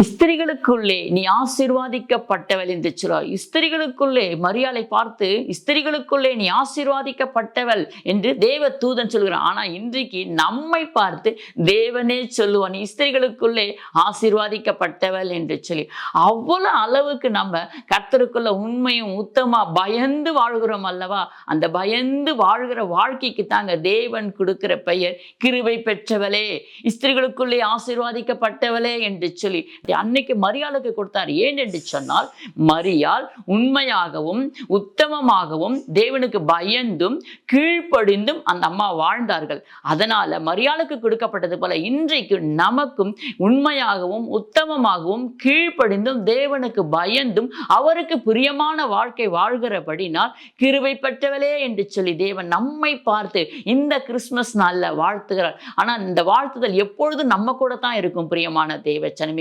ஸ்திரிகளுக்குள்ளே நீ ஆசீர்வாதிக்கப்பட்டவள் என்று சொல்றார். ஸ்திரிகளுக்குள்ளே மரியாளை பார்த்து ஸ்திரிகளுக்குள்ளே நீ ஆசீர்வாதிக்கப்பட்டவள் என்று தேவ தூதன் சொல்கிறான். ஆனா இன்றைக்கு நம்மை பார்த்து தேவனே சொல்லுவான், ஸ்திரிகளுக்குள்ளே ஆசீர்வாதிக்கப்பட்டவள் என்று சொல்லி. அவ்வளவு அளவுக்கு நம்ம கர்த்தருக்குள்ள உண்மையும் உத்தமா பயந்து வாழ்கிறோம் அல்லவா? அந்த பயந்து வாழ்கிற வாழ்க்கைக்கு தாங்க தேவன் கொடுக்கிற பெயர் கிருபை பெற்றவளே, ஸ்திரிகளுக்குள்ளே ஆசீர்வாதிக்கப்பட்டவளே என்று சொல்லி அன்னைக்கு மரியாளுக்கு கொடுத்தார். ஏன் என்று சொன்னால், மரியாள் உண்மையாகவும் உத்தமமாகவும் தேவனுக்கு பயந்தும் கீழ்ப்படிந்தும் அந்த அம்மா வாழ்ந்தார்கள். அதனால மரியாளுக்கு கொடுக்கப்பட்டது போல இன்றைக்கு நமக்கும் உண்மையாகவும் உத்தமமாகவும் கீழ்ப்படிந்தும் தேவனுக்கு பயந்தும் அவருக்கு பிரியமான வாழ்க்கை வாழ்கிறபடினால் கிருபை பெற்றவளே என்று சொல்லி தேவன் நம்மை பார்த்து இந்த கிறிஸ்துமஸ் நாள்ல வாழ்த்துகிறார். ஆனா இந்த வாழ்த்துதல் எப்பொழுதும் நம்ம கூட தான் இருக்கும் பிரியமான தேவ ஜனமே.